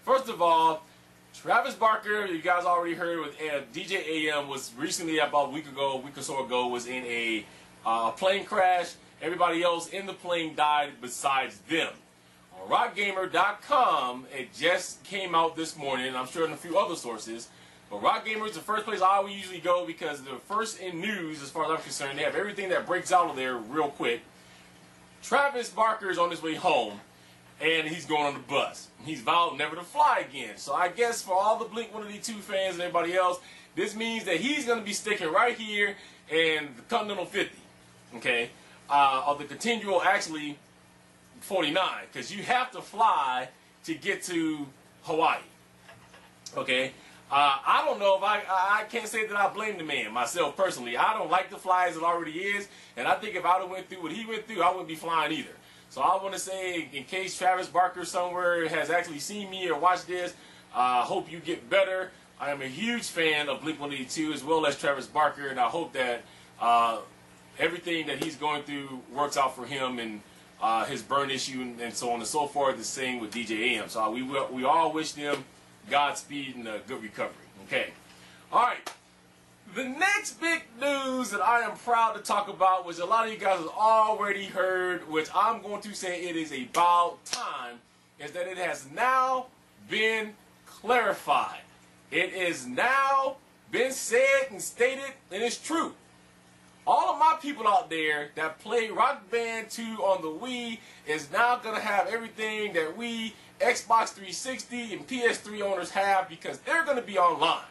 First of all, Travis Barker, you guys already heard with DJ AM, was recently about a week or so ago, was in a plane crash. Everybody else in the plane died besides them. On RockGamer.com, it just came out this morning, and I'm sure in a few other sources. But RockGamer is the first place I would usually go because they're first in news as far as I'm concerned. They have everything that breaks out of there real quick. Travis Barker is on his way home, and he's going on the bus. He's vowed never to fly again. So I guess for all the Blink-182 fans and everybody else, this means that he's going to be sticking right here in the Continental 50, okay? Or the Continual, actually, 49, because you have to fly to get to Hawaii, okay? I don't know if I can't say that I blame the man, myself personally. I don't like the fly as it already is, and I think if I would have went through what he went through, I wouldn't be flying either. So I want to say, in case Travis Barker somewhere has actually seen me or watched this, I hope you get better. I am a huge fan of Blink-182 as well as Travis Barker, and I hope that everything that he's going through works out for him and his burn issue and so on and so forth. The same with DJ AM. So we all wish them Godspeed and a good recovery. Okay. All right. The next big news that I am proud to talk about, which a lot of you guys have already heard, which I'm going to say it is about time, is that it has now been clarified. It is now been said and stated, and it's true. All of my people out there that play Rock Band 2 on the Wii is now going to have everything that we Xbox 360 and PS3 owners have because they're going to be online.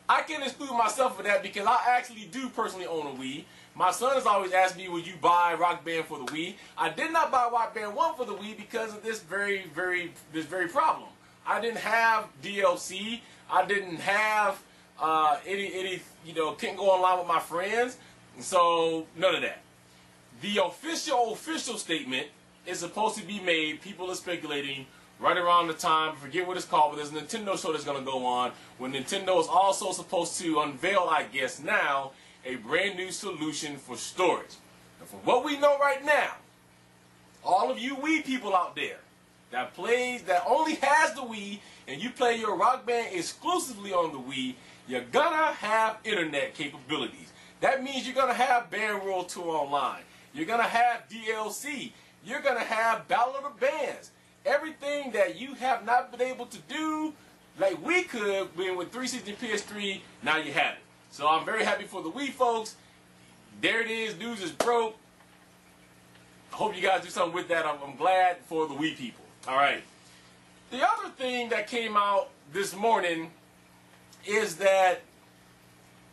I can exclude myself for that because I actually do personally own a Wii. My son has always asked me, would you buy Rock Band for the Wii? I did not buy Rock Band 1 for the Wii because of this very problem. I didn't have DLC. I didn't have couldn't go online with my friends. So none of that. The official statement is supposed to be made. People are speculating right around the time, I forget what it's called, but there's a Nintendo show that's going to go on when Nintendo is also supposed to unveil, I guess now, a brand new solution for storage. And from what we know right now, all of you Wii people out there that only has the Wii, and you play your Rock Band exclusively on the Wii, you're gonna have internet capabilities. That means you're gonna have Band World Tour online. You're gonna have DLC. You're gonna have Battle of the Bands. Everything that you have not been able to do, like we could, being with 360 and PS3, now you have it. So I'm very happy for the Wii folks. There it is. News is broke. I hope you guys do something with that. I'm glad for the Wii people. All right. The other thing that came out this morning is that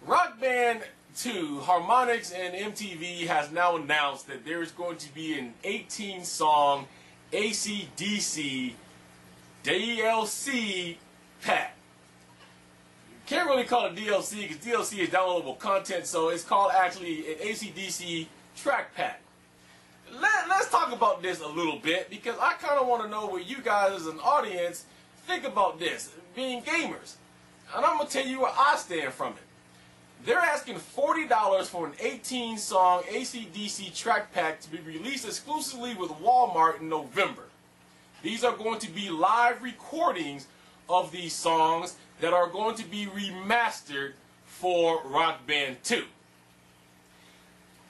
Rock Band 2, Harmonix and MTV has now announced that there is going to be an 18-song AC/DC DLC pack. Can't really call it DLC because DLC is downloadable content, so it's called actually an AC/DC track pack. Let's talk about this a little bit because I kind of want to know what you guys as an audience think about this, being gamers. And I'm going to tell you where I stand from it. They're asking $40 for an 18-song AC/DC track pack to be released exclusively with Walmart in November. These are going to be live recordings of these songs that are going to be remastered for Rock Band 2.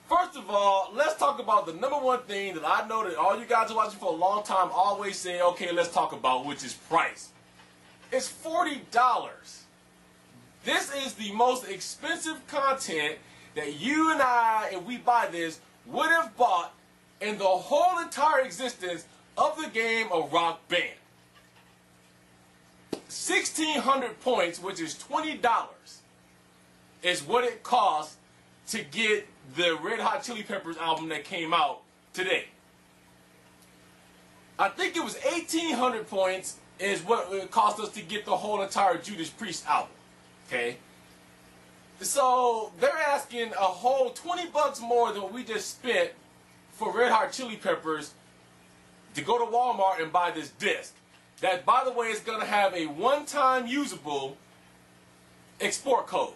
First of all, let's talk about the number one thing that I know that all you guys are watching for a long time always say, okay, let's talk about, which is price. It's $40. This is the most expensive content that you and I, if we buy this, would have bought in the whole entire existence of the game of Rock Band. 1,600 points, which is $20, is what it costs to get the Red Hot Chili Peppers album that came out today. I think it was 1,800 points is what it cost us to get the whole entire Judas Priest album. Okay, so they're asking a whole $20 more than what we just spent for Red Hot Chili Peppers to go to Walmart and buy this disc. That, by the way, is going to have a one-time usable export code.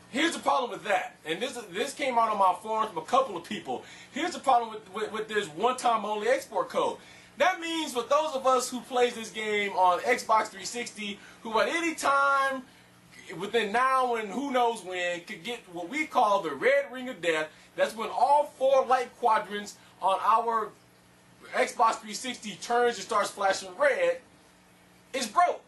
Here's the problem with that, and this came out on my forums from a couple of people. Here's the problem with this one-time only export code. That means for those of us who plays this game on Xbox 360, who at any time within now and who knows when could get what we call the red ring of death. That's when all 4 light quadrants on our Xbox 360 turns and starts flashing red. It's broke.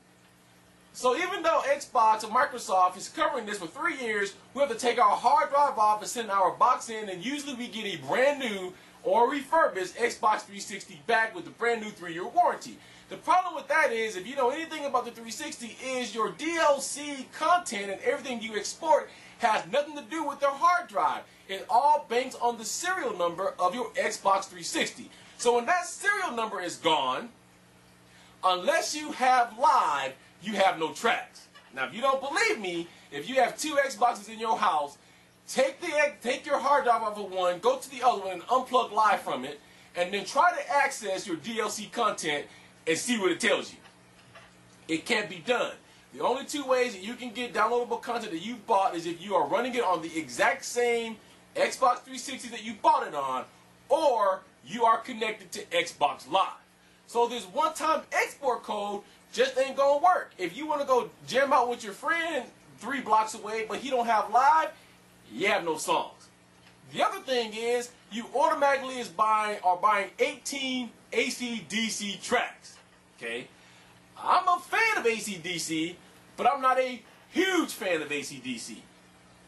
So even though Xbox and Microsoft is covering this for 3 years, we have to take our hard drive off and send our box in, and usually we get a brand new or refurbished Xbox 360 back with a brand new 3-year warranty. The problem with that is, if you know anything about the 360, is your DLC content and everything you export has nothing to do with their hard drive. It all banks on the serial number of your Xbox 360. So when that serial number is gone, unless you have live, you have no tracks. Now, if you don't believe me, if you have 2 Xboxes in your house, take your hard drive off of one, go to the other one and unplug live from it, and then try to access your DLC content and see what it tells you. It can't be done. The only 2 ways that you can get downloadable content that you bought is if you are running it on the exact same Xbox 360 that you bought it on, or you are connected to Xbox Live. So this one-time export code just ain't gonna work. If you want to go jam out with your friend 3 blocks away, but he don't have live, you have no songs. The other thing is, you automatically are buying 18 AC/DC tracks. Okay? I'm a fan of AC/DC, but I'm not a huge fan of AC/DC.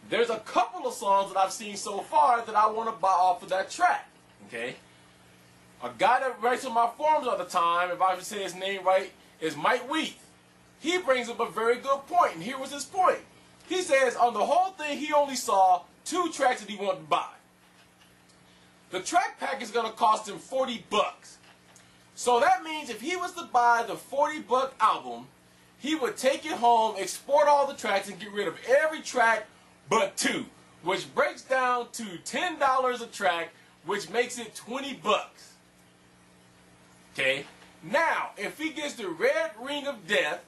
There's a couple of songs that I've seen so far that I want to buy off of that track. Okay? A guy that writes on my forums all the time, if I would say his name right, is Mike Wheat. He brings up a very good point, and here was his point. He says on the whole thing, he only saw 2 tracks that he wanted to buy. The track pack is going to cost him $40. So that means if he was to buy the $40 album, he would take it home, export all the tracks, and get rid of every track but 2, which breaks down to $10 a track, which makes it $20. Okay? Now, if he gets the red ring of death,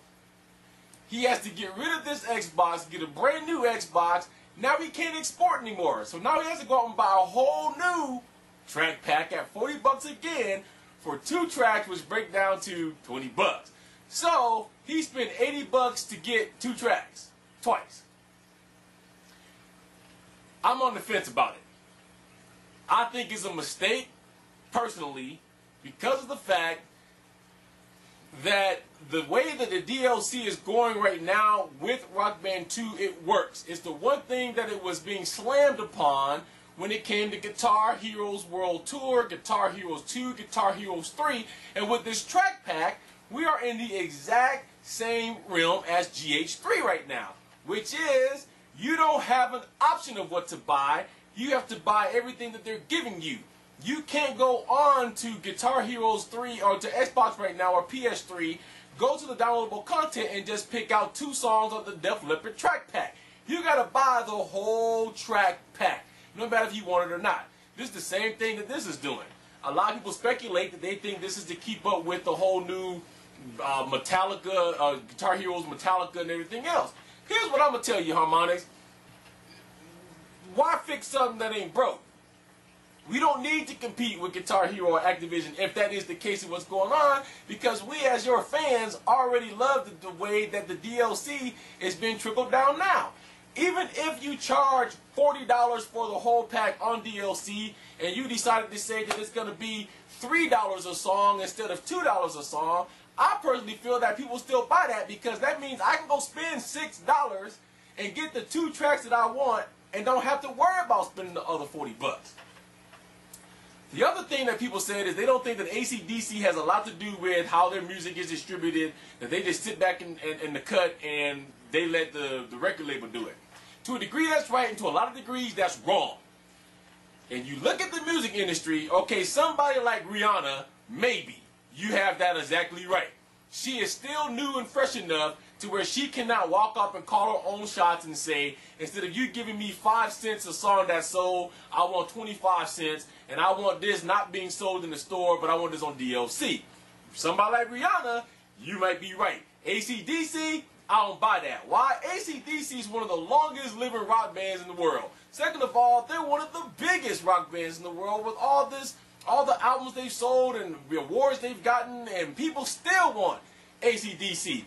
he has to get rid of this Xbox, get a brand new Xbox. Now he can't export anymore. So now he has to go out and buy a whole new track pack at $40 again for 2 tracks, which break down to $20. So he spent $80 to get 2 tracks twice. I'm on the fence about it. I think it's a mistake, personally, because of the fact that the way that the DLC is going right now with Rock Band 2, it works. It's the one thing that it was being slammed upon when it came to Guitar Heroes World Tour, Guitar Heroes 2, Guitar Heroes 3, and with this track pack, we are in the exact same realm as GH3 right now, which is you don't have an option of what to buy. You have to buy everything that they're giving you. You can't go on to Guitar Heroes 3 or to Xbox right now or PS3, go to the downloadable content and just pick out 2 songs of the Def Leppard track pack. You gotta buy the whole track pack, no matter if you want it or not. This is the same thing that this is doing. A lot of people speculate that they think this is to keep up with the whole new Metallica, Guitar Heroes Metallica and everything else. Here's what I'm gonna tell you, Harmonix. Why fix something that ain't broke? We don't need to compete with Guitar Hero or Activision if that is the case of what's going on, because we as your fans already love the way that the DLC is being trickled down now. Even if you charge $40 for the whole pack on DLC and you decided to say that it's going to be $3 a song instead of $2 a song, I personally feel that people still buy that, because that means I can go spend $6 and get the 2 tracks that I want and don't have to worry about spending the other $40. The other thing that people said is they don't think that AC/DC has a lot to do with how their music is distributed, that they just sit back in the cut and they let the record label do it. To a degree that's right, and to a lot of degrees that's wrong. And you look at the music industry, okay, somebody like Rihanna, maybe, you have that exactly right. She is still new and fresh enough to where she cannot walk up and call her own shots and say, instead of you giving me 5 cents a song that's sold, I want 25 cents, and I want this not being sold in the store, but I want this on DLC. Somebody like Rihanna, you might be right. AC/DC, I don't buy that. Why? AC/DC is one of the longest living rock bands in the world. Second of all, they're one of the biggest rock bands in the world with all all the albums they've sold and the awards they've gotten, and people still want AC/DC.